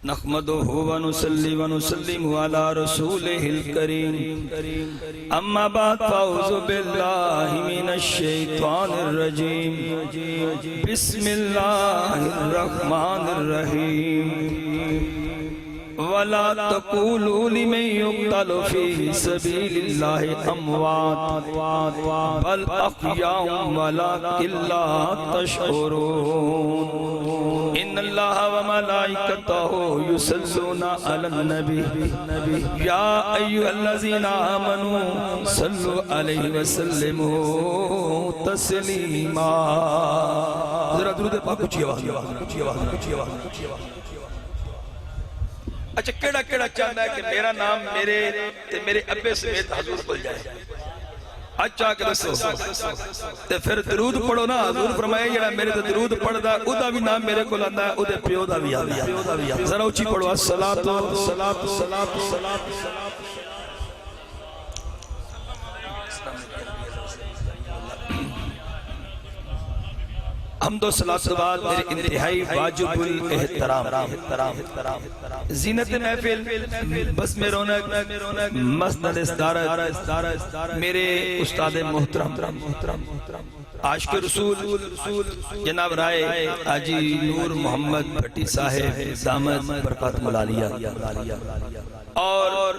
نحمدہ ونصلی ونسلم علی رسولہ الکریم اما بعد فاعوذ باللہ من الشیطان الرجیم بسم اللہ الرحمن الرحیم وَلَا تَقُولُوا لِمَنْ يُقْتَلُ فِي سَبِيلِ اللَّهِ أَمْوَاتٌ بَلْ أَحْيَاءٌ وَلَكِنْ لَا تَشْعُرُونَ إِنَّ اللَّهَ وَمَلَائِكَتَهُ يُصَلُّونَ عَلَى النَّبِيِّ يَا أَيُّهَا الَّذِينَ آمَنُوا صَلُّوا عَلَيْهِ وَسَلِّمُوا تَسْلِيمًا ذرا درود پاک اونچی آواز اچھا کیڑا کیڑا چاہتا ہے کہ میرا نام میرے ابے سمیت حضور بول جائے اچھا کہ دسو تے پھر درود پڑھو نا حضور فرمائے جڑا میرے تے درود پڑھدا او دا بھی نام میرے کول آندا ہے او دے پیو دا بھی آندا ہے ذرا اونچی پڑھو الصلاۃ حمد و صلاۃ کے بعد میرے انتہائی واجب الاحترام زینت محفل بس میں رونق مسند استارت میرے استاد محترم عاشق رسول جناب رائے حاجی نور محمد بھٹی صاحب دامت برکات ملالیہ اور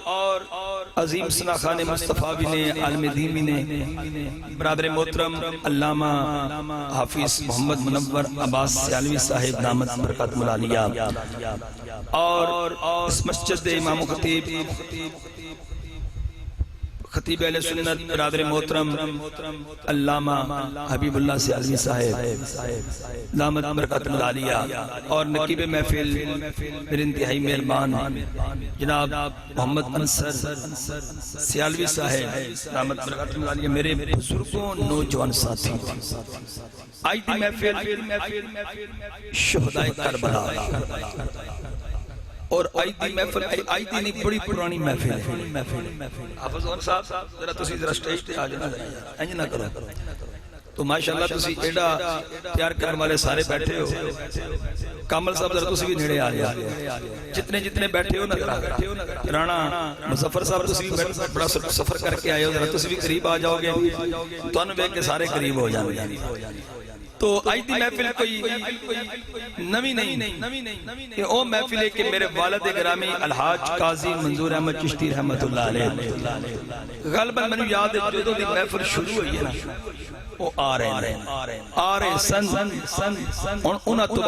عظیم سنا خان مصطفیٰ بھی نے عالم دین بھی نے برادر محترم علامہ حافظ محمد منور عباس سیالوی صاحب دامت برکات ملالیہ اور اس مسجد امام خطیب اہل سنت برادر محترم علامہ حبیب اللہ سیالوی صاحب دامت برکات ملالیہ اور نقیب محفل میرے انتہائی مہربان جناب محمد انصر سیالوی صاحب دامت برکات ملالیہ میرے بزرگوں نوجوان ساتھی آج دی محفل شہدائے کربلا اور آئی دی محفل آئی دی نہیں بڑی پرانی محفل ہے حافظ عمر صاحب ذرا تسی ذرا سٹیج تے آ جانا انج نہ کرو تو ماشاءاللہ تسی ایڈا پیار کرنے والے سارے بیٹھے ہو کامل صاحب ذرا تسی بھی نیڑے آ جائے جتنے بیٹھے ہو نا رانا مظفر صاحب تسی بڑا سفر کر کے آئے ہو ذرا تسی بھی قریب آ جاؤ گے تو انہوں بیک کے سارے قریب ہو جائیں تو آج دی محفل کوئی نمی نہیں کہ او محفل ہے کہ میرے والد گرامی الحاج قاضی منظور احمد چشتی رحمت اللہ علیہ غالباً میں نے یاد ہے جو دی محفل شروع ہوئی ہے نا وہ آ رہے سن انہاں تو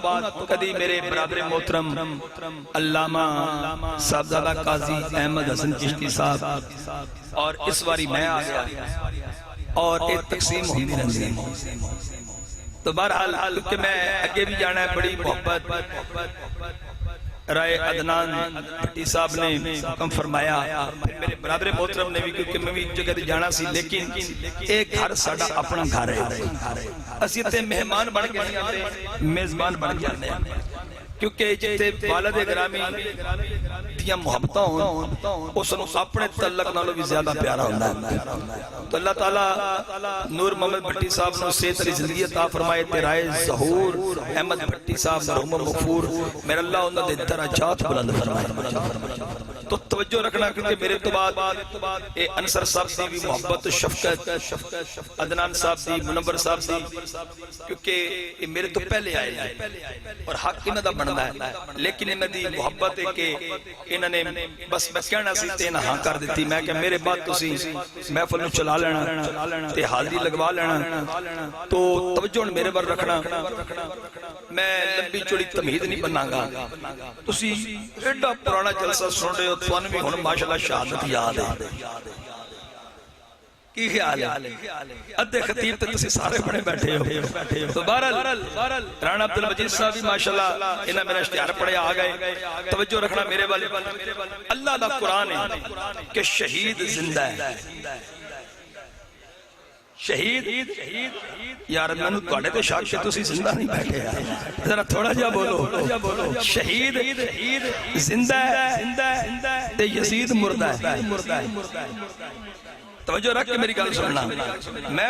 بعد کدی میرے برادر محترم علامہ صاحبزادہ قاضی احمد حسن چشتی صاحب اور اس واری میں آ گیا اور ایک تقسیم ہوئی رہی تو بہرحال کہ میں اگے بھی جانا ہے بڑی محبت رائے عدنان بھٹی صاحب نے حکم فرمایا میرے برادر محترم نے بھی کیونکہ میں بھی جگہ دے جانا سی لیکن ایک گھر ساڑا اپنا گھر ہے اسیتے مہمان بڑھ کے نہیں آتے میزبان بڑھ جانے ہیں کیونکہ جتے والد گرامی دیا محبتہ ہوں اس نے اپنے تعلق نالوں بھی زیادہ پیارا ہونا ہے تو اللہ تعالیٰ نور محمد بھٹی صاحب نے صحت علی زندگی عطا فرمائے تیرائے ظہور احمد بھٹی صاحب مرحوم مغفور میرے اللہ انہوں نے درجات بلند فرمائے تو توجہ رکھنا کیونکہ میرے تو بعد انصر صاحب دی بھی محبت شفقت عدنان صاحب دی منور صاحب دی کیونکہ میرے تو پہلے آئے اور حق انہوں دا بننا ہے لیکن انہوں دی محبت ہے کہ انہوں نے بس میں کہنا سی تینا ہاں کر دیتی میں کہ میرے بعد تو سی محفل نو چلا لینا تے حاضری لگوا لینا تو توجہ میرے بر رکھنا میں لمبی چوڑی تمہید نہیں بننا گا تو سی ایڈا پرانا جلسہ سن رہے ہو تو انہوں بھی ہونا ماشاءاللہ شہادت یاد ہے کی خیال ہے ادھے خطیب تے تسی سارے بڑے بیٹھے ہو تو بہرحال رانا عبدالمجید صاحب بھی ماشاءاللہ انہاں میرا اشتہار پڑھے آ گئے توجہ رکھنا میرے والے اللہ دا قرآن ہے کہ شہید زندہ ہے شہید یار میں نے توڑے تے شاک سے تسی زندہ نہیں بیٹھے ذرا تھوڑا جا بولو شہید زندہ ہے تے یزید مردہ ہے توجہ رکھ کے میری گل سننا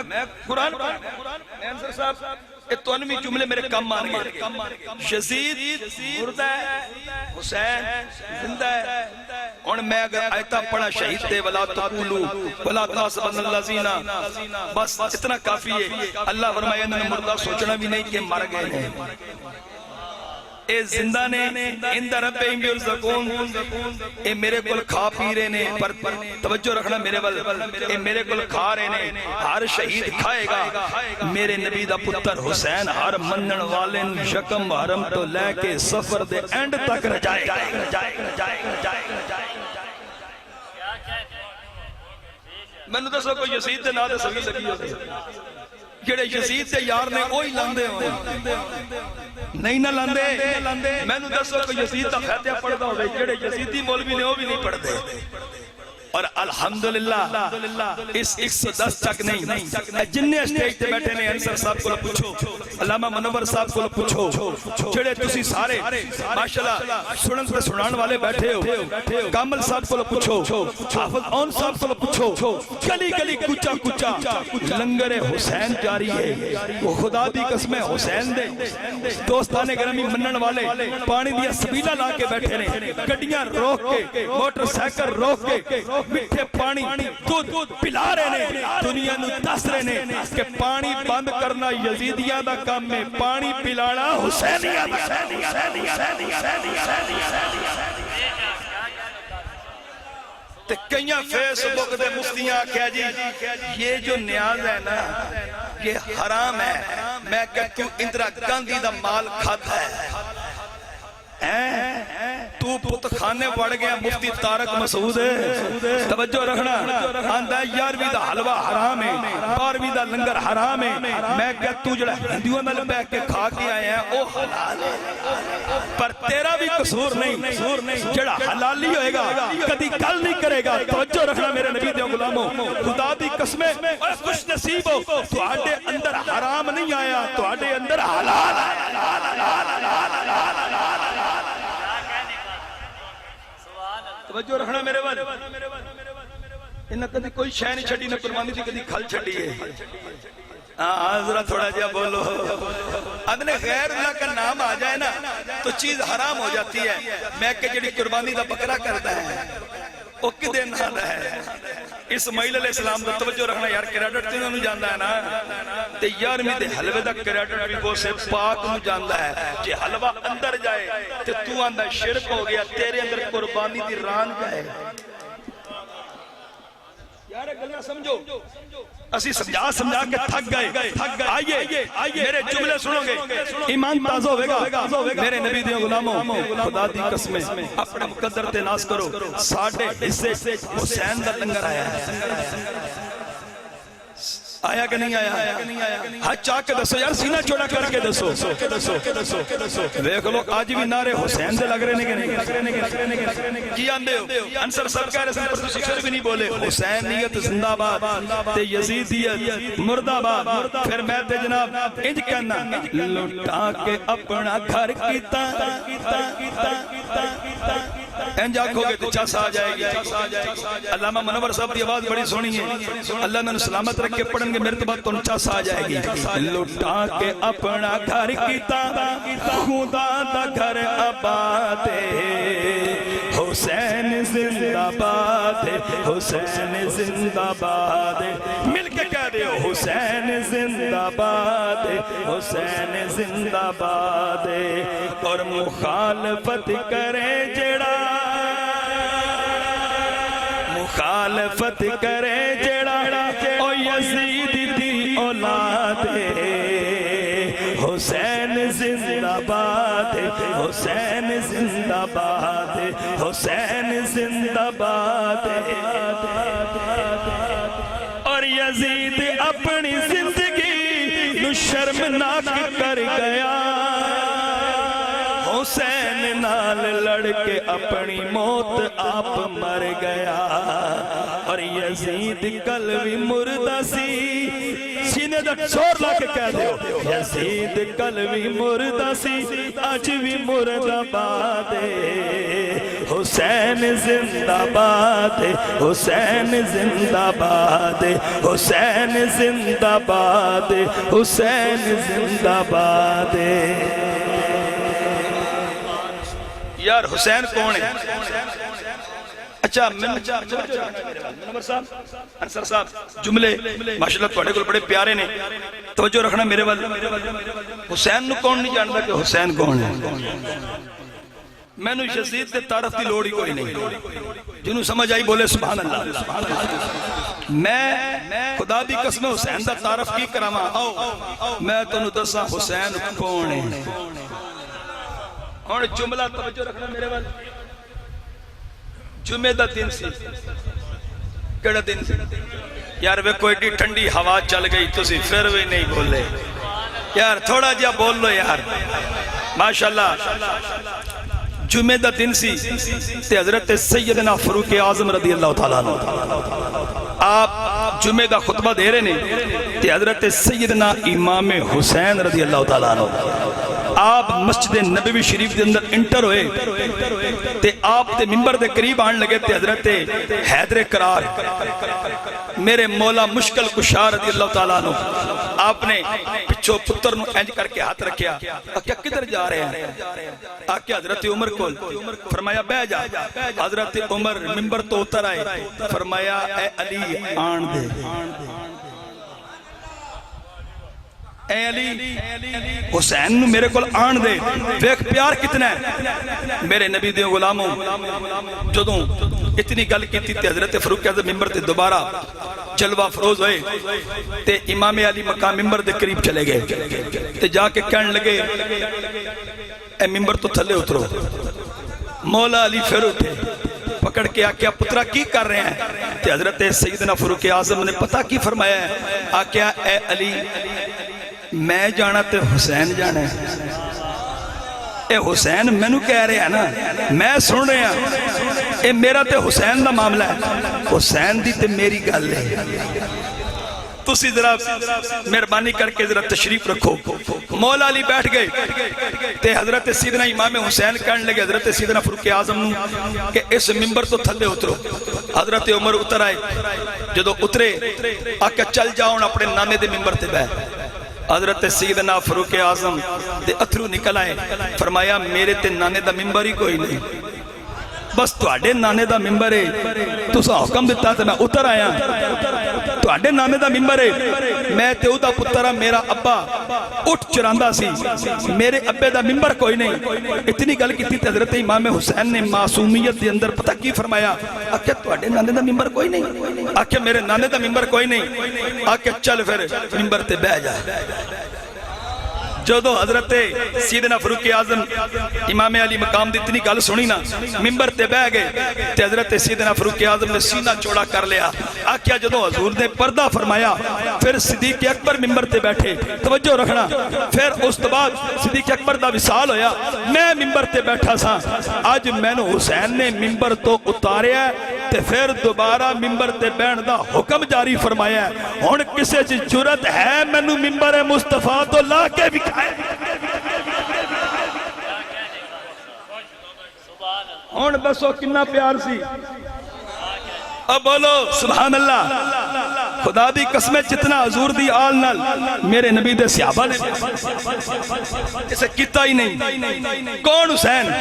میں قرآن انصر صاحب تو انمی جملے میرے کم مان گئے یزید مردہ ہے حسین زندہ ہے. اور میں اگر آیتہ پڑھا شہید تے ولا تقولو ولا تحسبن الذین، بس اتنا کافی ہے. اللہ فرمایا انہوں نے مردہ سوچنا بھی نہیں کہ مر گئے ہیں. اے زندہ نے اندہ ربہم یرزقون، اے میرے کل کھا پی رہے نے. پر توجہ رکھنا میرے ول، اے میرے کل کھا رہے نے. ہر شہید کھائے گا. میرے نبی دا پتر حسین ہر منن والے شکم حرم تو لے کے سفر دے اینڈ تک رجائے گا. میں نے دسو کوئی یزید دے نا دے سبھی لگی ہوتی جڑے یزید دے یار نے اوہی لاندے ہوئے نہیں نہ لاندے. میں نے دسو کوئی یزید دا خیتیہ پڑھتا ہوئے جڑے یزیدی مولوی نے وہ بھی نہیں پڑھتے. اور الحمدللہ اس 110 تک نہیں جننے اسٹیج تے بیٹھے نے انصر صاحب کو پوچھو، علامہ منور صاحب کو پوچھو، جڑے تسی سارے ماشاءاللہ سنن تے سنان والے بیٹھے ہو، کامل صاحب کو پوچھو، حافظ اون صاحب کو پوچھو، گلی گلی کوچا کوچا لنگر حسین جاری ہے. وہ خدا دی قسم حسین دے دوستان گرامی منن والے پانی دیا سبیلا لا کے بیٹھے نے، گڈیاں روک کے موٹر سائیکل روک کے مٹھے پانی دودھ پلا رہے نے. دنیا نو دس رہے نے کہ پانی بند کرنا یزیدیاں دا کام میں، پانی پلانا حسینیاں دا کام. تے کئیاں فیس بک دے مفتیاں کہا جی یہ جو نیاز ہے نا یہ حرام ہے. میں کہتا ہوں اندرا گاندھی دا مال کھاتا ہے. تو پت خانے پڑ گیا مفتی تارک مسعود ہے. توجہ رکھنا آندہ ہے 11ویں دا حلوہ حرام ہے، 12ویں دا لنگر حرام ہے. میں کہتا تو جڑا ہندیوں میں لبیک کے کھا کے آئے ہیں او حلال ہے، پر تیرا بھی قصور نہیں. جڑا حلالی ہوئے گا کدی کل نہیں کرے گا. توجہ رکھنا میرے نبی دے غلاموں، خدا دی قسمیں اور خوش نصیب ہو تو آڈے اندر حرام نہیں آیا، تو آڈے اندر حلال آیا. توجہ رکھنا میرے وال، انہاں کدی کوئی شے نہیں چھڑی نہ قربانی دی کدی کھل چھڑی ہے. ذرا تھوڑا جا بولو. اپنے غیر اللہ کا نام آ جائے نا تو چیز حرام ہو جاتی ہے. میں کہ جڑی قربانی دا بکرا کرتا ہے وہ کدے نال ہے. اسماعیل علیہ السلام دا توجہ رکھنا یار کریڈٹ تے انہوں جاندا ہے نا تے 11ویں دے حلوے دا کریڈٹ بھی وہ سے پاک نو جاندا ہے. جے حلوہ اندر جائے تے تو آندا شرک ہو گیا، تیرے اندر قربانی دی ران جائے. یار گلاں سمجھو، اسی سمجھا کے تھک گئے. آئیے میرے جملے سنو گے ایمان تازہ ہوئے گا. میرے نبی دیوں غلاموں خدا دی قسمیں اپنے مقدر تے ناز کرو. ساڑھے حصے حسین دا لنگر آیا ہے. آیا کہ نہیں آیا؟ ہاں چاہ کے دسو یار، سینہ چوڑا کر کے دسو. دیکھ لو آج بھی نعرے حسین سے لگ رہے نہیں. کی آندے ہو انصر سب کہہ رہے ہیں پر شکر بھی نہیں بولے. حسینیت زندہ باد تے یزیدیت مردہ باد. پھر میں تے جناب انج کہنا لٹا کے اپنا گھر کیتا انج آنکھو گے تو چس آ جائے گی. علامہ منور صاحب کی آواز بڑی سونی ہے، اللہ نے سلامت رکھ کے پڑھیں گے میرے تو بات تو چس آ جائے گی. لٹا کے اپنا گھر کیتا خدا دا گھر آباد حسین زندہ باد، حسین زندہ باد. مل کے کہہ دیو حسین زندہ باد، حسین زندہ باد. اور مخالفت کرے جڑا، مخالفت کرے جڑا او یزید دی اولاد حسین زندہ باد، حسین زندہ باد، حسین زندہ باد. اور یزید اپنی زندگی نو شرمناک کر گیا، حسین نال لڑ کے اپنی موت آپ مر گیا. اور یزید کل بھی مردہ سی، سینے دا چور لا کے کہہ دیو یزید کل بھی مردہ سی آج بھی مردہ باد. حسین زندہ باد، حسین زندہ باد، حسین زندہ باد، حسین زندہ باد. یار حسین کون ہے؟ اچھا منور صاحب انصر صاحب جملے ماشاءاللہ تواڈے کول بڑے پیارے نے، توجہ رکھنا میرے وال۔ حسین نو کون نہیں جانتا کہ حسین کون ہے؟ میں نو یزید دے تعارف دی لوڑ ہی کوئی نہیں، جنوں سمجھ آئی بولے سبحان اللہ۔ میں خدا دی قسم حسین دا تعارف کی کراواں، آؤ میں تانوں دساں حسین کون ہے۔ ہن جملہ توجہ رکھنا میرے وال۔ جمعے دا دن سی، کیڑا دن سی یار؟ ویکھو ایڈی ٹھنڈی ہوا چل گئی، تسی پھر بھی نہیں بولے یار، تھوڑا جہا بول لو یار ماشاءاللہ۔ جمعے دا دن سی تے حضرت سیدنا فاروق اعظم رضی اللہ تعالیٰ عنہ آپ جمعے دا خطبہ دے رہے نے تے حضرت سیدنا امام حسین رضی اللہ تعالیٰ عنہ آپ مسجد نبوی شریف دے اندر انٹر ہوئے تے آپ دے منبر دے قریب آن لگے تے حضرت حیدر قرار میرے مولا مشکل کشا رضی اللہ تعالیٰ عنہ آپ نے پچھو پتر نو اینج کر کے ہاتھ رکھیا، کیا کدھر جا رہے ہیں؟ آکے حضرت عمر کو فرمایا بہ جا۔ حضرت عمر منبر تو اتر آئے، فرمایا اے علی آن دے، اے علی حسین نو میرے کول آن دے، دیکھ پیار کتنا ہے میرے نبی دیو غلاموں۔ جدوں اتنی گل کی تھی حضرت فاروق اعظم منبر تے دوبارہ جلوہ فروز ہوئے تے امام علی مقام منبر دے قریب چلے گئے تے جا کے کہنے لگے اے منبر تو تھلے اترو۔ مولا علی پھر اٹھے، پکڑ کے آکیا پترہ کی کر رہے ہیں؟ تے حضرت سیدنا فاروق اعظم نے پتہ کی فرمایا ہے؟ آکیا اے علی میں جانا تے حسین جانا ہے۔ اے حسین میں نو کہہ رہے ہیں نا، میں سن رہے ہیں، اے میرا تے حسین دا معاملہ ہے، حسین دی تے میری گل ہے۔ تسی ذرا مہربانی کر کے ذرا تشریف رکھو۔ مولا علی بیٹھ گئے تے حضرت سیدنا امام حسین کہنے لگے حضرت سیدنا فاروق اعظم نو کہ اس منبر تو تھلے اترو۔ حضرت عمر اتر آئے، جدو اترے آکے چل جاؤں اپنے نانے دے منبر تے بہ۔ حضرت سیدنا فاروق اعظم دے اتھرو نکل آئے، فرمایا میرے تے نانے دا منبر ہی کوئی نہیں، بس تواڈے نانے دا منبر ہے، تساں حکم دیتا تے میں اتر آیا، تواڈے نانے دا منبر ہے، میں تے او دا پترا میرا ابا اٹھ چراندا سی، میرے ابے دا منبر کوئی نہیں۔ اتنی گل کیتی تے حضرت امام حسین نے معصومیت دے اندر پتہ کی فرمایا؟ آکھے تواڈے نانے دا منبر کوئی نہیں؟ آکھے میرے نانے دا منبر کوئی نہیں۔ آکھے چل پھر منبر تے بیٹھ جا۔ جدو حضرت سیدنا فاروق اعظم امام علی مقام دی اتنی گل سنی نا، منبر تے بہ گئے تے حضرت سیدنا فاروق اعظم نے سینہ چوڑا کر لیا۔ آکھیا جدو حضور نے پردہ فرمایا، پھر صدیق اکبر منبر تے بیٹھے، توجہ رکھنا، پھر اس کے بعد صدیق اکبر دا وصال ہویا، میں منبر تے بیٹھا سا، آج میں نے حسین نے منبر تو اتاریا تے پھر دوبارہ منبر تے بیٹھن دا حکم جاری فرمایا ہے۔ ہن کسے چ جرت ہے مینوں منبر مصطفیٰ تو لا کے بھی ہون بسو کنا پیار سی، اب بولو سبحان اللہ۔ خدا دی قسم جتنا حضور دی آل نال میرے نبی دے صحابہ نے اسے کیتا ہی نہیں۔ کون حسین؟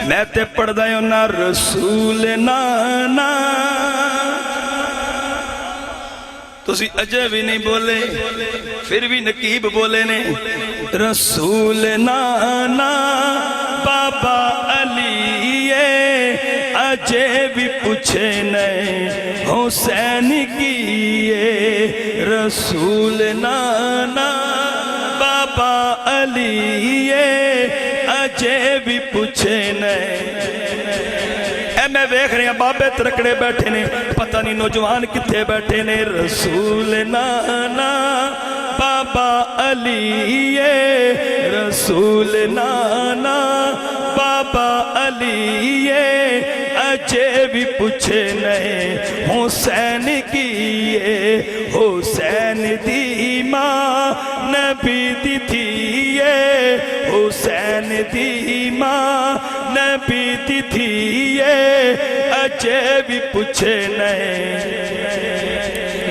میں تے پڑھ دائیوں نا رسول نانا، تسی اجے بھی نہیں بولے پھر بھی نقیب بولے نے، رسول نانا بابا علی اجے بھی پوچھے نہیں حسین کیے، رسول نانا بابا علی اجے بھی پوچھے نہیں۔ میں ویکھ رہے ہیں بابے ترکڑے بیٹھے نے، پتہ نہیں نوجوان کتھے بیٹھے نے، رسول نانا بابا علی رسول نانا بابا علی اجے بھی پوچھے نہیں حسین کیے، حسین دی ماں نبی دی تھیے، حسین دی ماں نبی دی تھیے، اجے بھی پوچھے نہیں،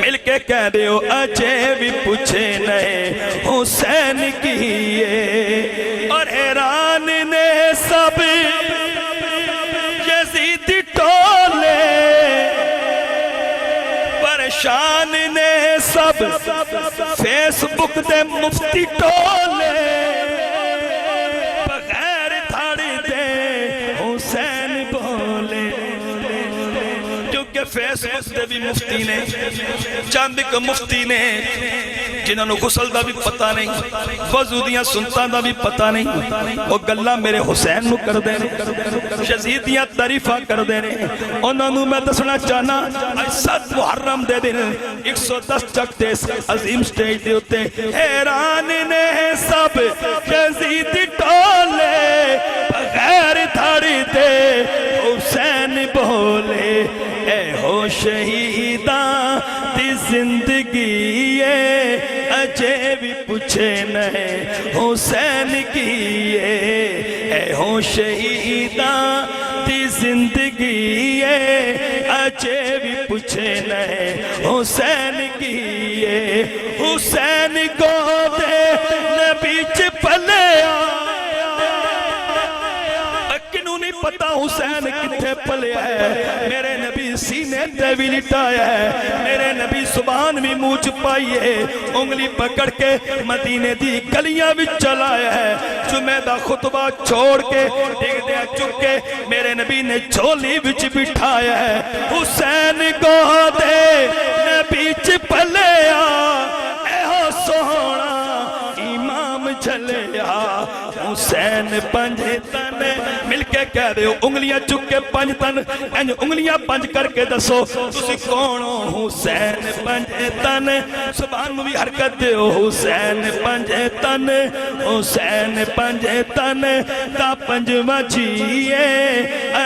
مل کے کہہ دے ہو اجے بھی پوچھے نہیں حسین کیے، اور حیران نے سب سب فیس بک دے مفتی ٹولے بغیر دھاڑی دے حسین بولے کیونکہ فیس بک دے بھی مفتی نے چند ایک مفتی نے جنہاں نو غسل دا بھی پتہ نہیں وضو دیاں سنتاں دا بھی پتہ نہیں وہ گلہ میرے حسین نو کر دے یزید دیاں تعریفاں کر دے انہاں نو میں دسنا چاہنا 7 محرم دے دن 110 چک دے عظیم سٹیج دے ہوتے حیران نے سب یزید ٹولے بغیر دھاڑی دے حسین بولے اے ہو شہیداں دی زندگی اجے بھی پوچھے نہیں حسین کی اے ہو شہیداں دی زندگی اجے بھی پوچھے نہیں حسین کی حسین کو دے نبی چپلیا کنوں نہیں پتا حسین کتھے پلیا ہے میرے نبی سینے تے بھی لٹایا ہے میرے نبی زبان بھی منہ چھپائی ہے انگلی پکڑ کے مدینے دی گلیاں بھی چلایا ہے جمعہ دا خطبہ چھوڑ کے ڈگ دیا چک کے میرے نبی نے جھولی وچ بٹھایا ہے حسین کو دے نبی چپلیا اے ہو سونا امام جھلیا حسین پنجے تن مل کے کہہ دے ہو انگلیاں چک کے پنج تن انگلیاں پنج کر کے دسو تسی کونو حسین پنجے تن سبحان بھی حرکت دے ہو حسین پنجے تن حسین پنجے تن تا پنجواں جیے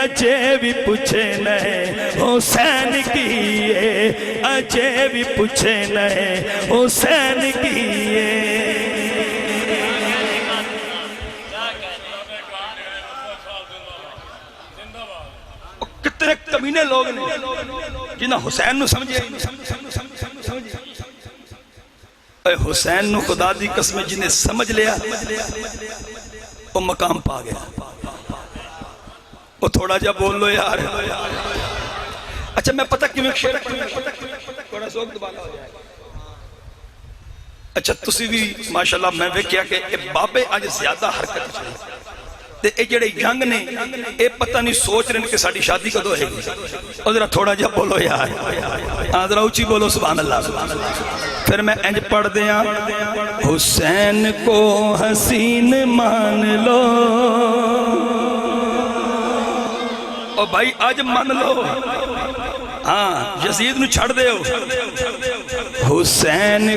اجے بھی پوچھے نہیں حسین کیے اجے بھی پوچھے نہیں حسین کیے کتنے کمینے لوگ نے جنہاں حسین نو سمجھے اے حسین نو خدا دی قسم جنہیں سمجھ لیا وہ مقام پا گیا وہ تھوڑا جا بول لو یار اچھا میں پتہ کیوں ایک شیر تھوڑا سوک دبالا ہو جائے اچھا تسی بھی ماشاءاللہ میں بھی کیا کہ بابے آج زیادہ حرکت چاہیے تے اے جڑے ینگ نے اے پتہ نہیں سوچ رہے ہیں کہ ساڑی شادی کدو ہے گی اور ذرا تھوڑا جا بولو یار ذرا اونچی بولو سبحان اللہ پھر میں انج پڑھ دیا حسین کو حسین مان لو او بھائی آج مان لو ہاں یزید نو چھڑ دے ہو حسین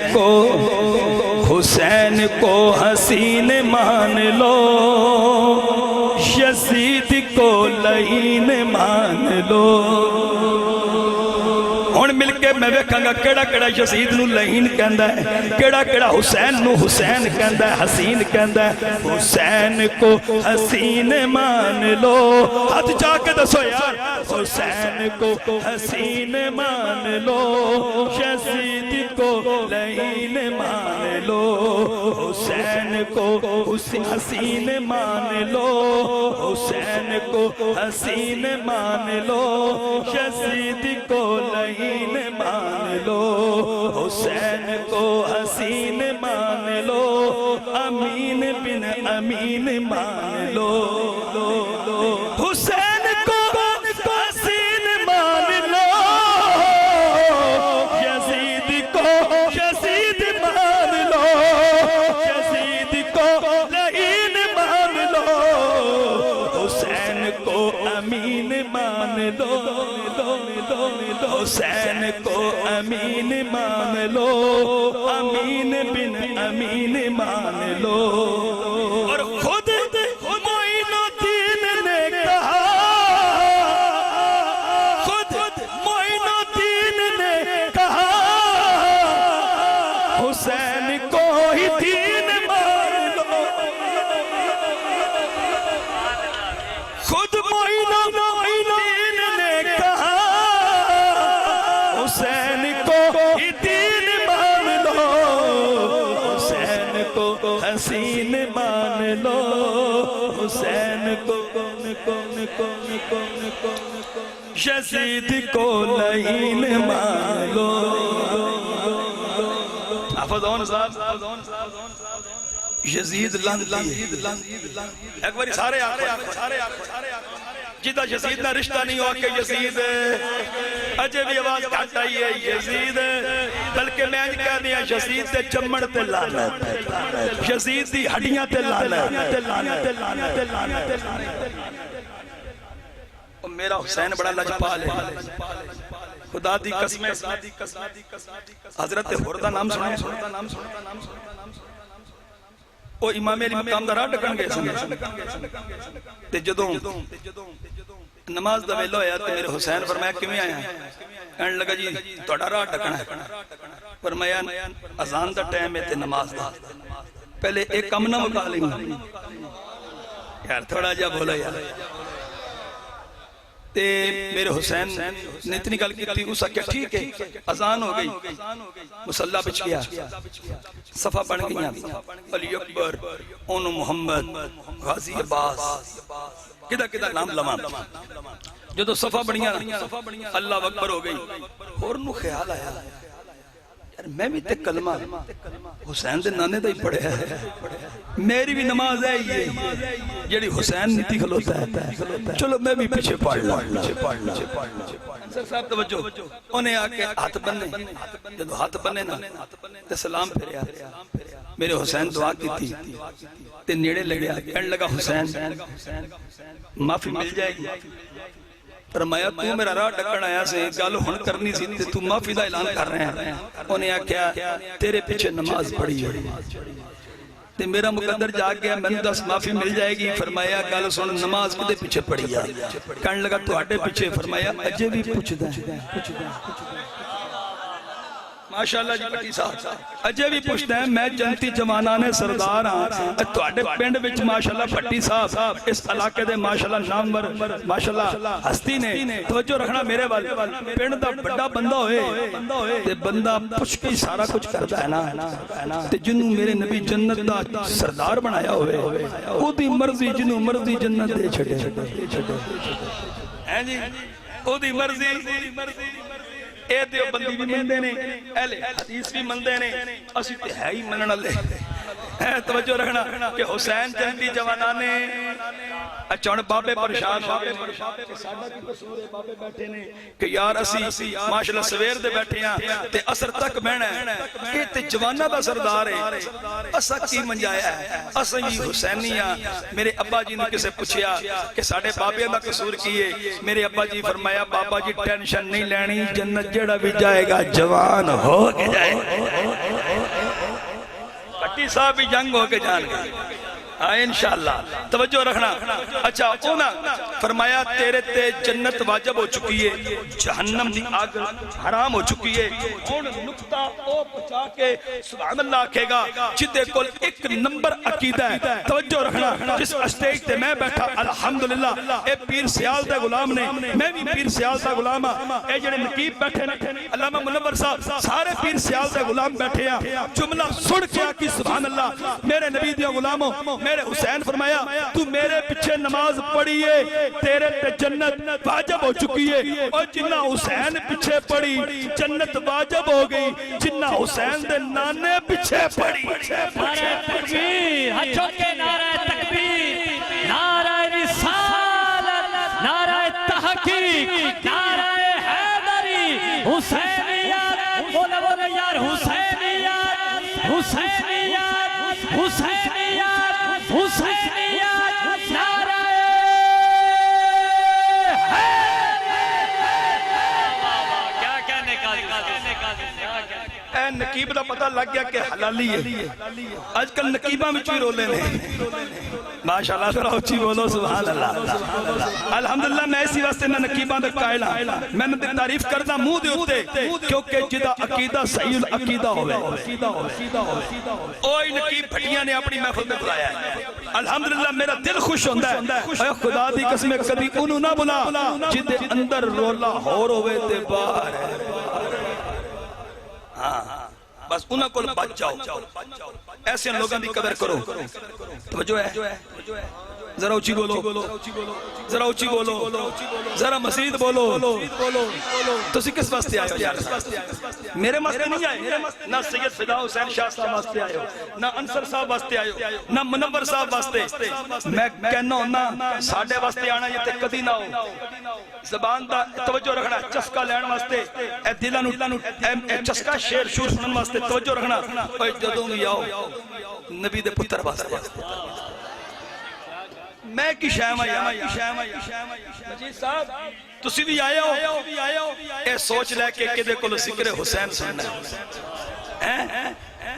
کو حسین مان لو یزید کو لعین مان لو ہن مل کے میں ویکھاں گا کیڑا کیڑا یزید نو لعین کہندا ہے کیڑا کیڑا حسین نو حسین کہندا ہے حسین کہندا ہے حسین کو حسین مان لو ہاتھ جا کے دسو یار حسین کو حسین مان لو یزید کو لعین مان لو حسین کو حسین مان لو حسین کو حسین مان لو یزید کو لعین مان لو حسین کو حسین مان لو امین بن امین مان لو حسین کو حسین مان لو یزید کو یزید مان لو یزید کو لعین مان لو حسین کو امین مان لو حسین کو امین مان لو امین بن امین مان لو اور خود معین الدین نے کہا خود معین الدین نے کہا حسین کو ہی دین مان لو خود معین الدین نے کہا حسین کو ہی دین مان لو حسین کو حسین مان لو حسین کو یزید کو لعین مان لو فضون صاحب یزید لانتی ایک باری سارے آخو جیتا یزید نہ رشتہ نہیں ہوا کہ یزید اجے بھی آواز کھاتا ہی ہے یزید بلکہ میں کہہ دیا یزید تے چمڑ تے لعنت یزید دی ہڈیاں تے لعنت میرا حسین بڑا لجپال ہے خدا دی قسم حضرت حردہ نام سنے وہ امام علی مقام دا راہ ڈکن گئے سنے تے جدوں نماز دا ویلا ہویا تے میرے حسین فرمایا کیویں آیا کہنے لگا جی تہاڈا راہ ڈکنا ہے فرمایا اذان دا ٹائم ہے تے نماز دا پہلے ایک کم نہ مکا لیں یار تھوڑا جا بولا یار تے میرے حسین نے اتنی گل کی تھی اسا کیا ٹھیک ہے اذان ہو گئی مصلی بچ گیا صفحہ بن گیا علی اکبر اون محمد غازی عباس کدہ نام لمان جو صفحہ بنیا اللہ اکبر ہو گئی اور نو خیال آیا یار میں بھی تے کلمہ حسین دے نانے دا ہی پڑھے ہے میری بھی نماز ہے یہ جیڑی حسین نیتی کھلوتا ہے چلو میں بھی پیچھے پڑھ لوں انصر صاحب توجہ انہیں آکے ہاتھ بننے جب ہاتھ بننے نا تے سلام پھرے میرے حسین دعا کی تھی تے نیڑے لگے کہنے لگا حسین معافی مل جائے گی فرمایا تو میرا راہ ڈکن آیا سے گل ہن کرنی سی تے تو معافی دا اعلان کر رہے ہیں انہیں آکھیا تیرے پیچھے نماز پڑھی ہے تے میرا مقدر جاگ گیا میں نے دس معافی مل جائے گی فرمایا گل سن نماز کدے پیچھے پڑھی ہے کہنے لگا تواڈے پیچھے فرمایا اجے بھی پوچھدا ہے ماشاءاللہ جی پٹی صاحب اجے بھی پوچھتے ہیں میں جنتی جوانانے سردار ہاں تواڈے پنڈ وچ ماشاءاللہ پٹی صاحب اس علاقے دے ماشاءاللہ نامور ماشاءاللہ ہستی نے توجہ رکھنا میرے والے پنڈ دا بڑا بندہ ہوئے تے بندہ پوچھ کے سارا کچھ کرتا ہے نا تے جنوں میرے نبی جنت دا سردار بنایا ہوئے او دی مرضی جنوں مرضی جنت دے چھڑے ہیں جی او دی مرضی اے دیو بندی بھی مندے نے اہل حدیث بھی مندے نے اسی تے ہے ہی منن والے توجہ رکھنا کہ حسین جنتی جوانانے اچھا بابے پریشان ہوئے ساڈا کی قصور ہے بابے بیٹھے نے کہ یار اسی ماشاءاللہ سویر دے بیٹھے ہیں تے اثر تک بہنا ہے اے تے جوانا دا سردار ہے اسا کی منجایا ہے اسا ہی حسینی ہاں میرے ابا جی نے کسے پوچھیا کہ ساڈے بابے دا قصور کی ہے میرے ابا جی فرمایا بابا جی ٹینشن نہیں لینی جنت جڑا بھی جائے گا جوان ہو کے جائے پٹی صاحب بھی جنگ ہو کے جان گئے انشاءاللہ توجہ رکھنا اچھا اونا فرمایا تیرے تے جنت واجب ہو چکی ہے جہنم دی آگ حرام ہو چکی ہے ان نکتہ او پچا کے سبحان اللہ آکھے گا جدے کل ایک نمبر عقیدہ ہے توجہ رکھنا جس اسٹیج تے میں بیٹھا الحمدللہ اے پیر سیال دا غلام نے میں بھی پیر سیال دا غلام ہاں اے جڑے نقیب بیٹھے نے علامہ منور صاحب سارے پیر سیال دا غلام بیٹھے ہیں جملہ سڑ کیا کی سبحان اللہ میرے نبی دیا غلاموں میرے حسین فرمایا تو میرے پیچھے نماز پڑھیے تیرے تے جنت واجب ہو چکی ہے اور جنہ حسین پیچھے پڑھی جنت واجب ہو گئی جنہ حسین دے نانے پیچھے پڑھی نعرہ تکبیر ہتھوں کے نعرہ تکبیر نعرہ رسالت نعرہ تحقیق نعرہ حیدری حسینیت بولے بولے یار حسینیت حسینیت حسینیت حسینیت نعرہ کیا کہنے کا اے نقیب دا پتہ لگ گیا کہ حلالی ہے آج کل نقیبہ میں چوئی رولے نے ماشاءاللہ ذرا اچھی بولو سبحان اللہ الحمدللہ میں اسی واسطے میں نقیبہ دا قائل ہاں میں نے تعریف کرنا منہ دے ہوتے کیونکہ جدا عقیدہ صحیح العقیدہ ہوئے اوئی نقیب بھٹیاں نے اپنی محفل میں بلایا ہے الحمدللہ میرا دل خوش ہوندہ ہے اے خدا دی قسم کبھی انہوں نہ بلا جدے اندر رولا ہور ہوئے تے باہر ہے بس انہاں کو بچ جاؤ ایسے لوگاں دی قدر کرو توجہ ہے ذرا اونچی بولو، ذرا اونچی بولو، ذرا مزید بولو۔ تسی کس واسطے آئے ہو یار؟ میرے واسطے نہیں آئے، نہ سید فدا حسین شاہ صاحب واسطے آئے ہو، نہ انصر صاحب واسطے آئے ہو، نہ منور صاحب واسطے۔ میں کہنا ہوں نا ساڈے واسطے آنا یہ تے کدی نہ ہو۔ زبان دا توجہ رکھنا، چسکا لین واسطے، اے دلاں نوں چسکا شیر شور سنن واسطے توجہ رکھنا۔ اوے جدوں بھی آؤ نبی دے پتر واسطے۔ میں کی شاہ میں مجید صاحب تسی بھی آئے ہو، اے سوچ لے کے کدے کولو ذکر حسین سننا ہے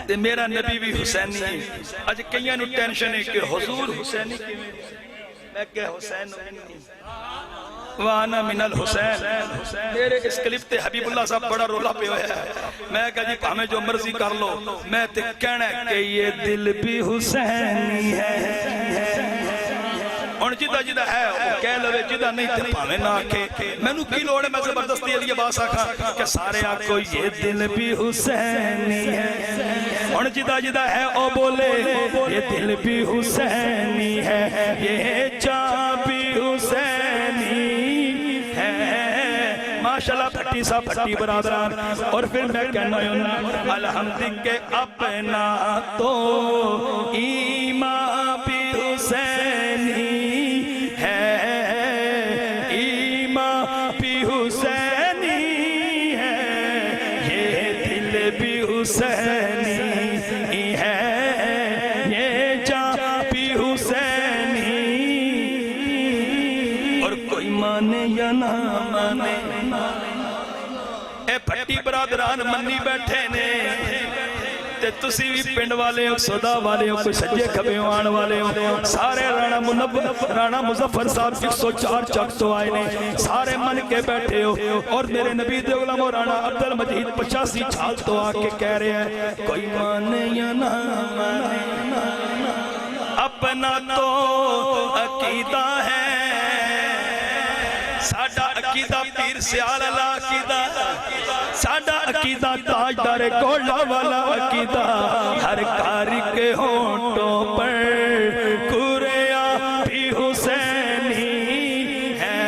تے میرا نبی بھی حسینی ہے۔ اج کئیاں نوں ٹینشن ہے کہ حضور حسینی کیویں؟ میں کہ حسین منی وانا من الحسین۔ میرے اس کلپ تے حبیب اللہ صاحب بڑا رولا پہ ہویا ہے۔ میں کہا جی ہمیں جو مرضی کر لو، میں تے کہنا ہے کہ یہ دل بھی حسینی ہے۔ اور جدہ جدہ ہے وہ کہہ لوے، جدہ نہیں تے پاویں نہ آکھے۔ میں نو کی لوڑے میں زبردستی علی عباس آکھا کہ سارے آکھو یہ دل بھی حسینی ہے۔ اور جدہ جدہ ہے او بولے یہ دل بھی حسینی ہے، یہ جان بھی حسینی ہے۔ ماشاءاللہ پھٹی صاحب پھٹی برادران۔ اور پھر میں کہنا ہوں الحمد کے اپنا تو ایمان بھی حسینی ہے، ایمان بھی حسینی ہے، یہ دل بھی حسینی ہے، یہ جان بھی حسینی۔ اور کوئی مانے یا نہ مانے، اے پھٹی برادران منی بیٹھے نے تے تسی بھی پنڈ والے ہو، صدا والے ہو، کوئی سجے کھبے آن والے ہو، سارے رانا مظفر صاحب 104 چک تو آئے نے، سارے من کے بیٹھے ہو۔ اور میرے نبی دے غلام رانا عبدالمجید 85 چھال تو آ کے کہہ رہے ہیں کوئی مانے یا نہ مانے، اپنا تو عقیدہ ہے ساڈا، عقیدہ پیر سیال اللہ عقیدہ، ساڈا عقیدہ تاجدار کولا والا عقیدہ، ہر کاری کے ہونٹوں پر قرآ بھی حسینی ہے،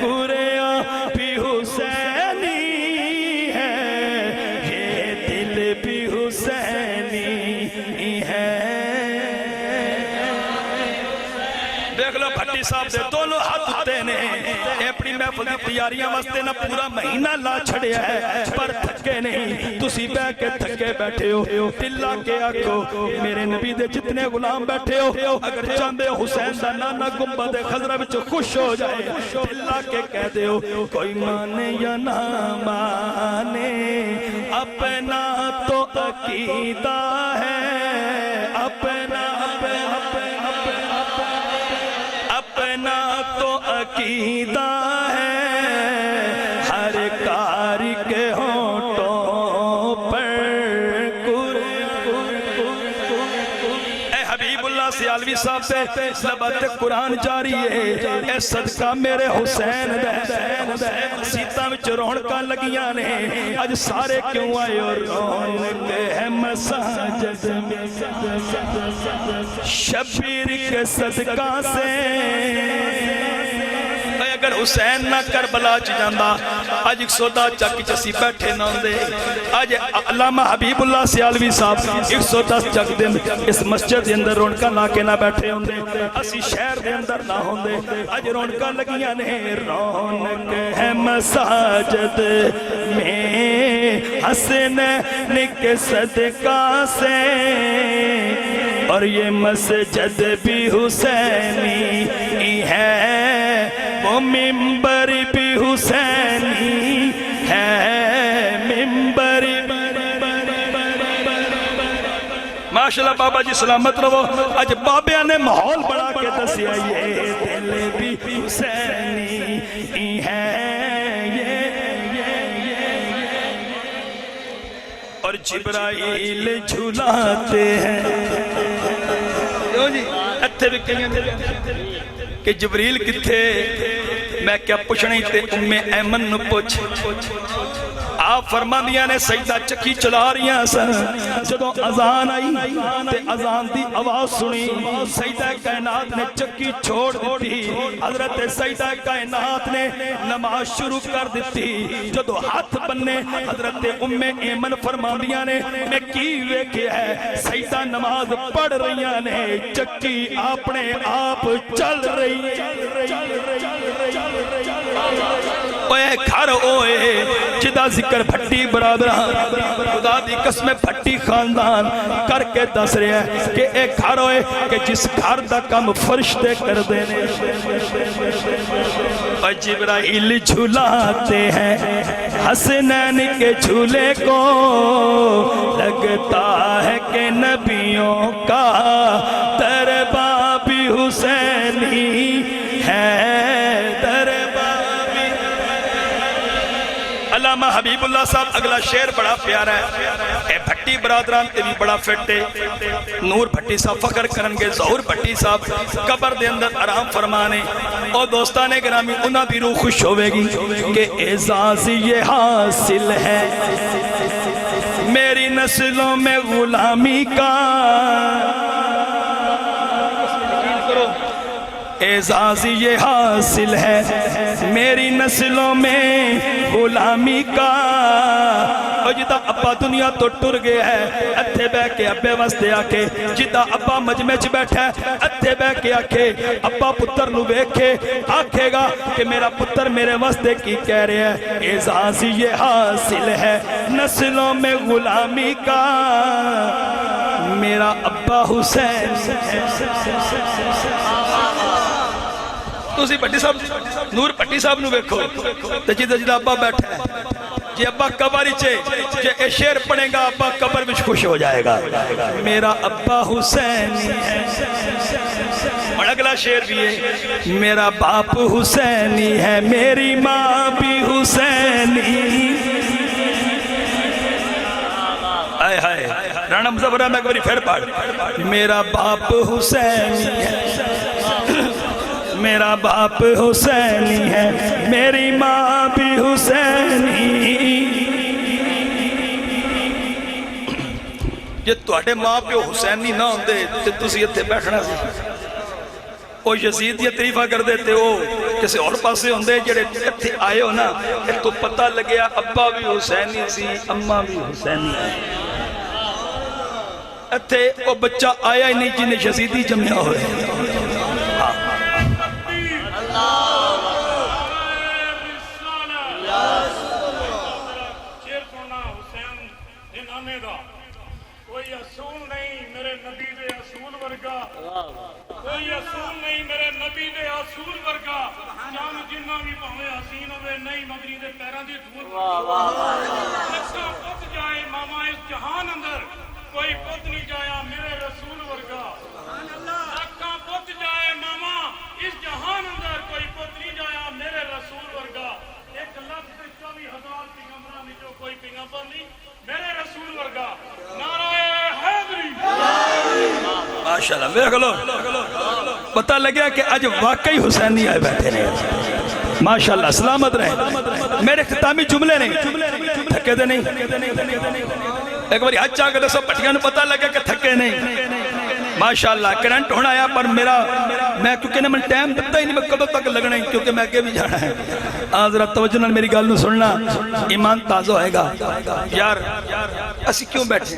قرآ بھی حسینی ہے، یہ دل بھی حسینی ہے۔ دیکھ لو بھٹی صاحب دے دونوں ہاتھ اٹھتے نے، اپنی محفل دی تیاریاں واسطے نہ پورا مہینہ لا چھڑیا ہے، پر تھکے نہیں، تسی بہ کے تھکے بیٹھے ہو۔ دلہ کے آکھو میرے نبی دے جتنے غلام بیٹھے ہو، اگر چاندے حسین دا نانا گنبد خضرہ وچ خوش ہو جائے، دلہ کے کہہ دے ہو کوئی مانے یا نہ مانے، اپنا تو عقیدہ ہے، اپنا تو عقیدہ ہے، ہر کاری کے ہونٹوں پر اے حبیب اللہ سیالوی صاحب سے زبط قرآن جاری ہے۔ اے صدقہ میرے حسین دے سیتاں وچ رونقاں لگیاں نے، اج سارے کیوں آئے اور رونق ہے مساجد میں، شبیر کے صدقہ سے۔ اگر حسین نہ کربلا چ جاندا اج 110 چک چسی بیٹھے نہ ہوندے، اج علامہ حبیب اللہ سیالوی صاحب 110 چک دن اس مسجد دے اندر رونقاں لا کے نہ بیٹھے ہوندے، اسی شہر دے اندر نہ ہوندے۔ اج رونقاں لگیاں نے، رونق ہے مساجد میں حسنین کے صدقہ سے، اور یہ مسجد بھی حسینی ہے، وہ ممبر بھی حسینی ہے، ممبر۔ ماشاءاللہ بابا جی سلامت رہو۔ اج بابیاں نے ماحول بڑھا کے دسیا یہ دل بھی حسینی ہے، اور جبرائیل جھلاتے ہیں کہ جبریل کتھے؟ میں کیا پوچھنے تے ام ایمن نو پوچھ، آپ فرماندیاں نے سجدہ چکی چلا رہی ہیں سن جدوں اذان آئی تے اذان دی آواز سنی سجدہ کائنات نے چکی چھوڑ دیتی حضرت سجدہ کائنات نے نماز شروع کر دیتی جدوں ہاتھ بننے حضرت ام ایمن فرماندیاں نے میں کی ویکھیا ہے سجدہ نماز پڑھ رہی نے چکی اپنے آپ چل رہی اوے گھر اوے جدا ذکر بھٹی برادران خدا دی قسم بھٹی خاندان کر کے دس رہے ہیں کہ ایک گھر ہوئے کہ جس گھر دا کم فرشتے کر دینے اور جبرائیل جھولاتے ہیں حسنین کے جھولے کو لگتا ہے کہ نبیوں کا دربابی حسینی ہے علامہ حبیب اللہ صاحب اگلا شعر بڑا پیارا ہے اے بھٹی برادران تے بھی بڑا فٹے نور بھٹی صاحب فخر کرنگے ظہور بھٹی صاحب قبر دے اندر آرام فرمانے اور دوستانے گرامی انہاں دی روح خوش ہوئے گی کہ اعزاز یہ حاصل ہے میری نسلوں میں غلامی کا اعزاز یہ حاصل ہے میری نسلوں میں غلامی کا اور جدہ ابا دنیا تو ٹر گیا ہے اتھے بے کے ابے واسطے آکے جدہ ابا مجمع چ بیٹھا ہے اتھے بے کے آکے ابا پتر نو بیکھے آکھے گا کہ میرا پتر میرے واسطے کی کہہ رہے ہیں اعزاز یہ حاصل ہے نسلوں میں غلامی کا میرا ابا حسین تسی بھٹی صاحب نور بھٹی صاحب نو بیکھو تے جدہ جدہ ابا بیٹھا ہے جی ابا قبر چے جی اے شعر پڑھے گا ابا قبر وچ خوش ہو جائے گا میرا ابا حسینی ہے اور اگلا شعر بھی ہے میرا باپ حسینی ہے میری ماں بھی حسینی آئے ہائے رانا مظفر احمد ایک بار پھر پڑھ میرا باپ حسینی ہے میرا باپ حسینی ہے میری ماں بھی حسینی جے تواڈے ماں پیو حسینی نہ ہوندے تے تسی ایتھے بیٹھنا سی او یزید یہ تعریفہ کر دیتے ہو کسی اور پاسے ہوندے جڑے ایتھے آئے ہو نا اے تو پتہ لگیا ابا بھی حسینی سی اماں بھی حسینی ایتھے او بچہ آیا ہی نہیں جنہیں یزیدی جمعہ ہوئے کوئی اصول نہیں میرے نبی دے اصول ورگا کوئی اصول نہیں میرے نبی دے اصول ورگا جان جنہ بھی پاوے حسین ہوئے نہیں مدنی دے پیران دی دھول لکھا پت جائے ماما اس جہان اندر کوئی پت نہیں جایا میرے رسول ورگا لکھا پت جائے ماما اس جہان اندر کوئی پت نہیں جایا میرے رسول ورگا 1,24,000 پیغمبران میں جو کوئی پیغمبر نہیں میرے رسول ورگا نعرہ حیدری ماشاءاللہ میرے کلو پتہ لگیا کہ آج واقعی حسینی آئے بیٹھے نہیں ماشاءاللہ سلامت رہے میرے اختتامی جملے نہیں تھکے دے نہیں ایک باری حج چاہ کر سب پٹھیاں پتہ لگیا کہ تھکے نہیں ماشاءاللہ کرنٹ ہونا آیا پر میرا میں کیونکہ میں ٹائم دتا ہی نہیں میں کدوں تک لگنا ہی کیونکہ میں آگے بھی جانا ہے ذرا توجہ نال میری گل نو سننا ایمان تازہ ہوئے گا یار اسی کیوں بیٹھے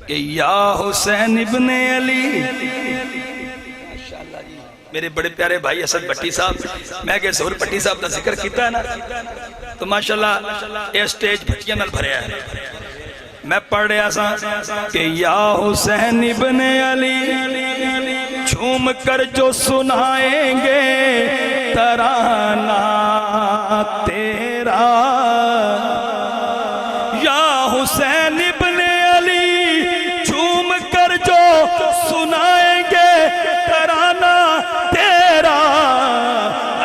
کہ یا حسین ابن علی میرے بڑے پیارے بھائی اسد بھٹی صاحب میں کہ ظہور بھٹی صاحب کا ذکر کیتا ہے نا تو ماشاءاللہ یہ سٹیج بھٹیاں نال بھریا ہے میں پڑھ رہا سا کہ یا حسین ابن علی جھوم کر جو سنائیں گے ترانہ تیرا یا حسین ابن علی جھوم کر جو سنائیں گے ترانہ تیرا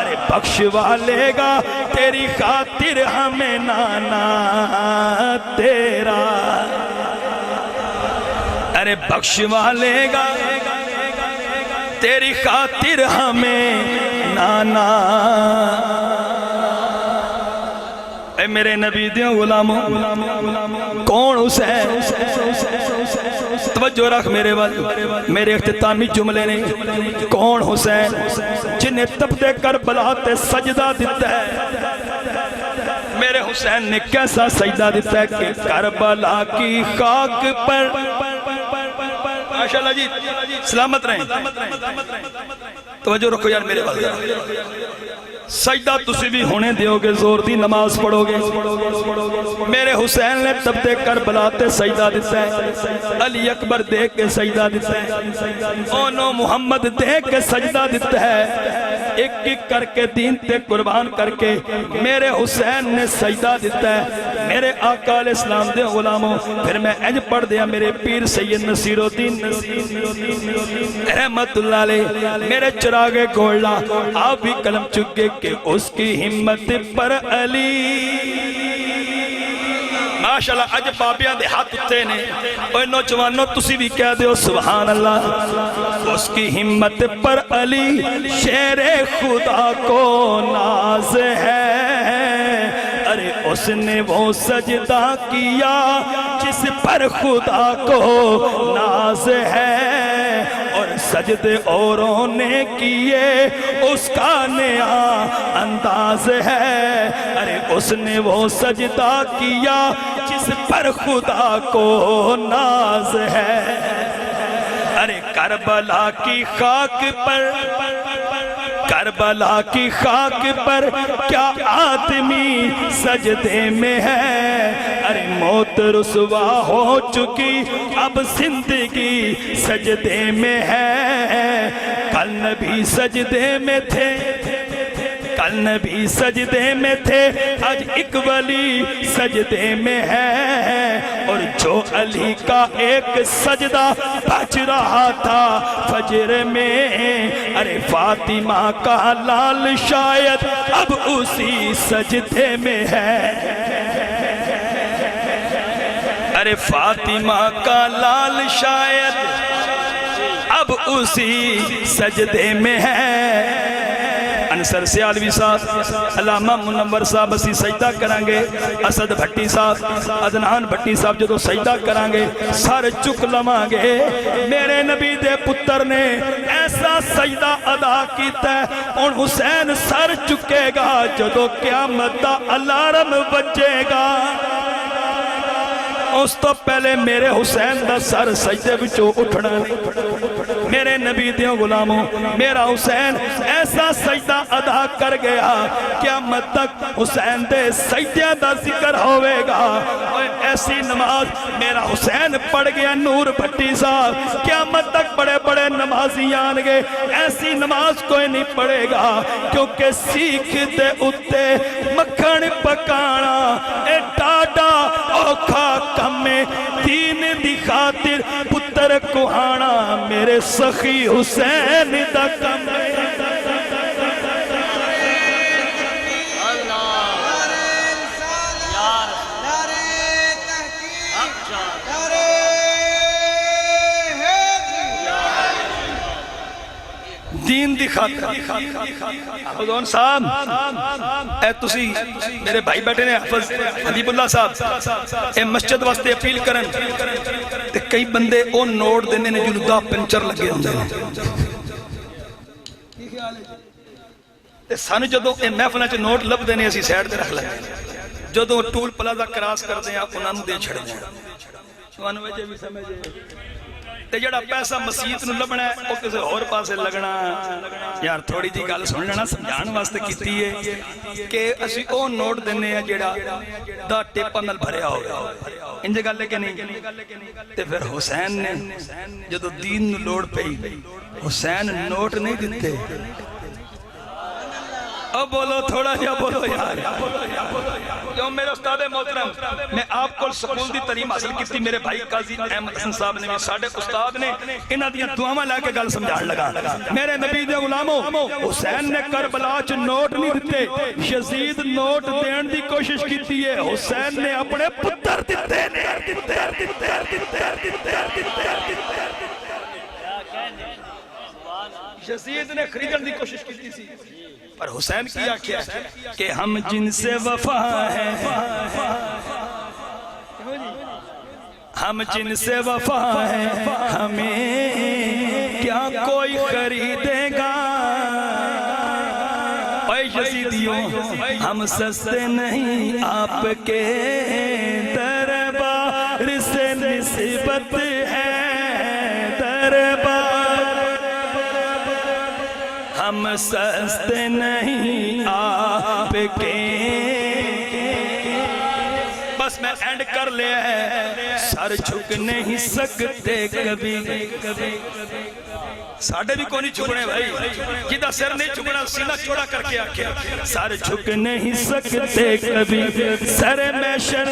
ارے بخشوا لے گا تیری خاطر ہمیں نانا تیرا ارے بخشوا لے گا تیری خاطر ہمیں نانا اے میرے نبی دیاں غلاموں کون حسین؟ توجہ رکھ میرے وال میرے اختتامی جملے نے کون حسین جنہیں تپتے کربلا تے سجدہ دیتا ہے میرے حسین نے کیسا سجدہ دیتا ہے کہ کربلا کی خاک پر ماشاءاللہ جی سلامت رہیں توجہ رکھو یار میرے وال سجدہ تسی بھی ہونے دیو گے زور دی نماز پڑھو گے میرے حسین نے تبتے کربلا تے سجدہ دیتا ہے علی اکبر دیکھ کے سجدہ دیتا ہے اونو محمد دیکھ کے سجدہ دیتا ہے ایک ایک کر کے دین تے قربان کر کے میرے حسین نے سجدہ دیتا ہے میرے آقا علیہ السلام دے غلاموں پھر میں انج پڑھ دیا میرے پیر سید نصیر الدین رحمت اللہ علیہ میرے چراغ گولڈا آپ بھی قلم چکے کہ اس کی ہمت پر علی ماشاءاللہ اج بابیاں دے ہاتھ اٹھے نے اوے نوجوانوں تسی بھی کہہ دیو سبحان اللہ اس کی ہمت پر علی شیر خدا کو ناز ہے ارے اس نے وہ سجدہ کیا جس پر خدا کو ناز ہے اور سجدے اوروں نے کیے اس کا نیا انداز ہے ارے اس نے وہ سجدہ کیا جس پر خدا کو ناز ہے ارے کربلا کی خاک پر کربلا کی خاک پر کیا آدمی سجدے میں ہے ارے موت رسوا ہو چکی اب زندگی سجدے میں ہے کل نبی سجدے میں تھے کل نبی سجدے میں تھے آج ایک ولی سجدے میں ہے اور جو علی کا ایک سجدہ بچ رہا تھا فجر میں ارے فاطمہ کا لال شاید اب اسی سجدے میں ہے ارے فاطمہ کا لال شاید اب اسی سجدے میں ہے انصر سیالوی صاحب علامہ منور صاحب اسی سجدہ کرانگے اسد بھٹی صاحب عدنان بھٹی صاحب جدو سجدہ کرانگے سر چک لمانگے میرے نبی دے پتر نے ایسا سجدہ ادا کیتا ہے اور حسین سر چکے گا جدو قیامت دا الارم بجے گا اس تو پہلے میرے حسین دا سر سجدے بچو اٹھنا میرے نبی دیوں غلاموں میرا حسین ایسا سجدہ ادا کر گیا قیامت تک حسین دے سجدے دا ذکر ہوئے گا اور ایسی نماز میرا حسین پڑھ گیا نور بھٹی صاحب قیامت تک بڑے بڑے نمازی آن گے ایسی نماز کوئی نہیں پڑھے گا کیونکہ سیکھ دے اتے مکھن پکانا اے ڈاڈا اوکھا کمیں دین دی خاطر پتر کوہانا میرے سخی حسین دا کمیں دین دی خاطر حضور صاحب اے تسی میرے بھائی بیٹھے نے حافظ حبیب اللہ صاحب اے مسجد واسطے اپیل کرن تے کئی بندے او نوٹ دینے نے جلدہ پنچر لگے ہوندے تے سانو جدو اے محفلہ چے نوٹ لب دینے اسی سیڈ دے رکھ لگے جدو ٹول پلازہ کراس کر دیں آپ انہوں دے چھڑ دیں چوانو وجہ بھی سمجھے تے جڑا پیسہ مسیحت نو لبنا ہے وہ کسے اور پاسے لگنا یار تھوڑی جی گل سن لینا سمجھان واسطے کیتی ہے کہ اسی او نوٹ دینے ہیں جڑا دا ٹیپا نال بھریا ہوگا انجھے گل لے کے نہیں تے پھر حسین نے جدو دین نو لوڑ پئی حسین نوٹ نہیں دیتے اب بولو تھوڑا جا بولو یار جو میرے استاد محترم میں آپ کو سکول دی تعلیم حاصل کی تھی میرے بھائی قاضی احمد حسن صاحب نے ساڑھے استاد نے انہاں دیاں دعاواں لے کے گل سمجھان لگا میرے نبی دے غلاموں حسین نے کربلا چ نوٹ نہیں دتے یزید نوٹ دین دی کوشش کیتی ہے حسین نے اپنے پتر دتے نے یزید نے خریدن دی کوشش کی تھی پر حسین کیا کیا کہ ہم جن سے وفا ہے ہم جن سے وفا ہے ہمیں کیا کوئی خریدے گا اے یزیدیوں ہم سستے نہیں آپ کے دربار سے نسبت ہے دربار ہم سستے نہیں آپ کے بس میں اینڈ کر لیا ہے سر جھک نہیں سکتے کبھی ساڑھے بھی کو نہیں جھکنے بھائی جدہ سر نہیں جھکنا سینہ چوڑا کر کے آکھے سر جھک نہیں سکتے کبھی سر میں شر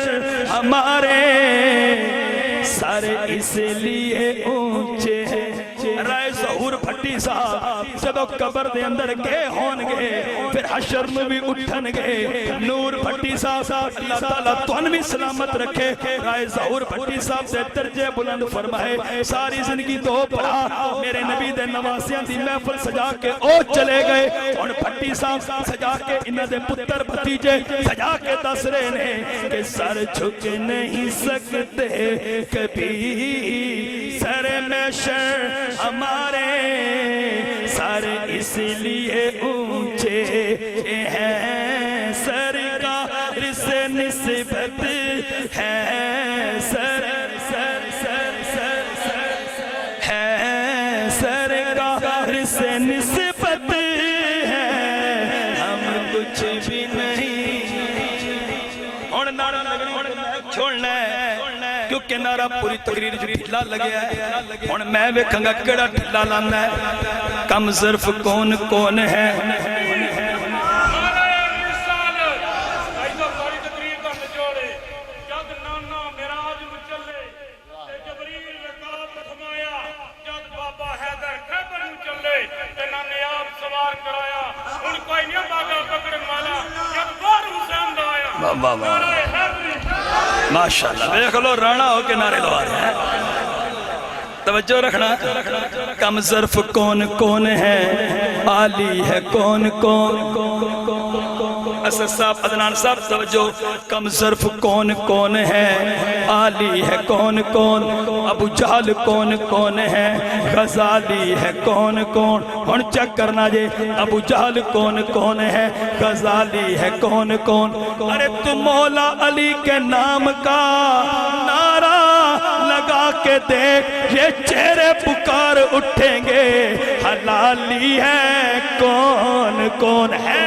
ہمارے سر اس لیے اونچے ہیں رائے ظہور بھٹی صاحب جدو قبر دے اندر گئے ہون گے پھر حشر میں بھی اٹھن گے نور بھٹی صاحب اللہ تعالیٰ تون بھی سلامت رکھے رائے ظہور بھٹی صاحب سے درجے بلند فرمائے ساری زندگی تو پڑھا میرے نبی دے نواسیاں دی محفل سجا کے او چلے گئے اور بھٹی صاحب سجا کے انہ دے پتر بھتیجے سجا کے دس رہے نے کہ سر جھک نہیں سکتے کبھی سر میں شر ہمارے سر اس لیے اونچے ہیں سرکار سے نسبت ہے سر ہے سرکار سے نسبت ہے ہم کچھ بھی نہیں اور نعرہ چھوڑنا ہے کیونکہ نعرہ پوری تقریر جو ڈھلا لگیا ہے اور میں ویکھاں گا کیڑا ڈھلا لانا ہے کم ظرف کون کون ہے ماشاءاللہ دیکھ لو رانا ہو کے نعرے لوا رہے ہیں توجہ رکھنا کم ظرف کون کون ہے عالی ہے کون کون اسد صاحب عدنان صاحب توجہ کم ظرف کون کون ہے عالی ہے کون کون ابو جہل کون کون ہے غزالی ہے کون کون ہن چیک کرنا جے ابو جہل کون کون ہے غزالی ہے کون کون ارے تم مولا علی کے نام کا نعرہ لگا کے دیکھ یہ چہرے پکار اٹھیں گے حلالی ہے کون کون ہے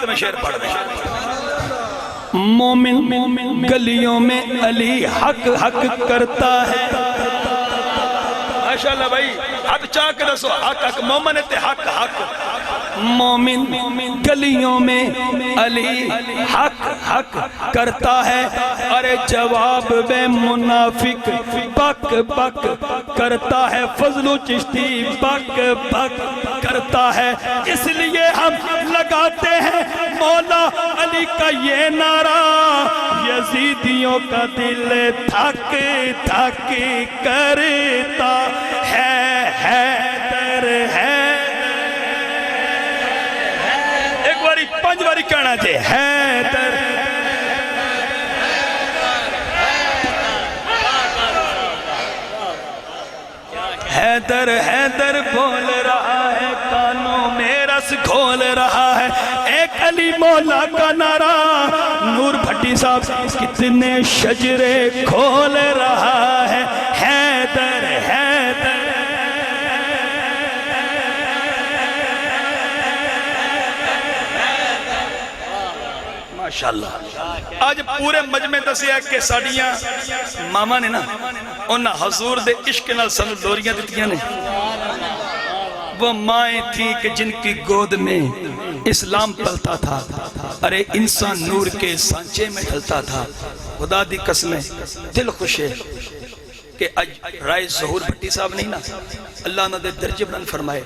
میں شعر پڑھ دیں مومن گلیوں میں علی حق حق کرتا ہے ماشاءاللہ بھائی حق چاہ کے دسو حق حق مومن تے حق حق مومن گلیوں میں علی حق حق کرتا ہے ارے جواب بے منافق بک بک کرتا ہے فضل و چشتی بک بک کرتا ہے اس لیے ہم لگاتے ہیں مولا علی کا یہ نعرہ یزیدیوں کا دل تھک تھک کرتا ہے حیدر ہے ایک باری پانچ باری کہنا چاہے حیدر حیدر حیدر بول رہا ہے کانوں میں رس کھول رہا ہے ایک علی مولا کا نعرہ نور بھٹی صاحب کتنے شجرے کھول رہا ہے حیدر حیدر ماشاءاللہ آج پورے مجمع دسیا کہ ساڑیاں ماما نے نا انہاں حضور دے عشق نال سانو ڈوریاں دتیاں نے. وہ مائیں تھیں کہ جن کی گود میں اسلام پلتا تھا, ارے انسان نور کے سانچے میں ڈھلتا تھا. خدا دی قسمیں دل خوش ہے کہ اج رائے ظہور بھٹی صاحب نہیں نا, اللہ نہ دے درجے بلند فرمائے.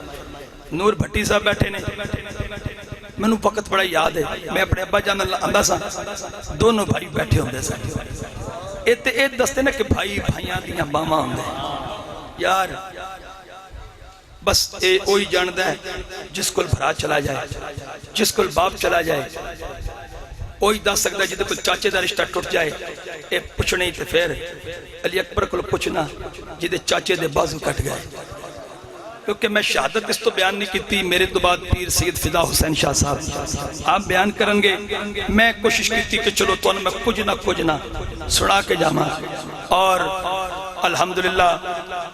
نور بھٹی صاحب بیٹھے نے, میں نو وقت بڑا یاد ہے, میں اپنے ابا جان آندا سا, دونوں بھائی بیٹھے ہوندے سن. اے دستے نا کہ بھائی بھائیاں دیاں باواں ہوندے یار. بس اے اوہی جاندا ہے جس کول بھرا چلا جائے, جس کول باپ چلا جائے, اوہی دس سکدا جدے کول چاچے دا رشتہ ٹوٹ جائے. اے پوچھنے تے پھر علی اکبر کول پوچھنا جدے چاچے دے بازو کٹ گئے. کیونکہ میں شہادت اس تو بیان نہیں کیتی, میرے تو بعد پیر سید فدا حسین شاہ صاحب آپ بیان کرن گے. میں کوشش کیتی کہ چلو تو میں کچھ نہ سنا کے جاواں, اور الحمدللہ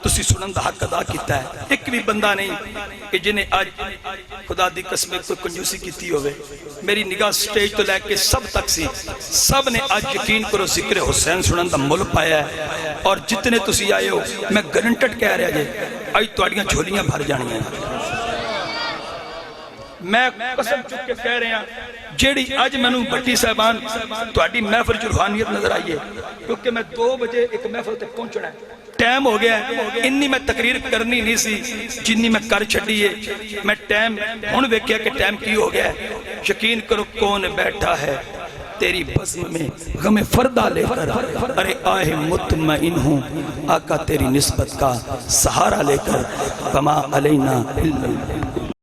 تسی سنن دا حق ادا کیتا ہے. ایک بھی بندہ نہیں کہ جنہیں آج خدا دی قسم کوئی کنجوسی کیتی ہوئے. میری نگاہ سٹیج تو لے کے سب تک سی, سب نے آج یقین کرو ذکر حسین سنن دا مل پایا ہے. اور جتنے تسی آئے ہو میں گرنٹڈ کہہ رہا جے آج تواڈیاں جھولیاں بھر جانیاں. میں قسم چک کے کہہ رہا جیڑی آج مینوں بھٹی صاحبان تواڈی محفل جو روحانیت نظر آئی ہے, کیونکہ میں 2 بجے ایک محفل تک پہنچنا ہے, ٹائم ہو گیا ہے. انی میں تقریر کرنی نہیں سی جنی میں کر چھڈی ہے. میں ٹائم ہن ویکھیا کہ ٹائم کی ہو گیا ہے. یقین کرو کون بیٹھا ہے تیری بزم میں غم فردہ لے کر, ارے آہ مطمئن ہوں آقا تیری نسبت کا سہارا لے کر. کما علینا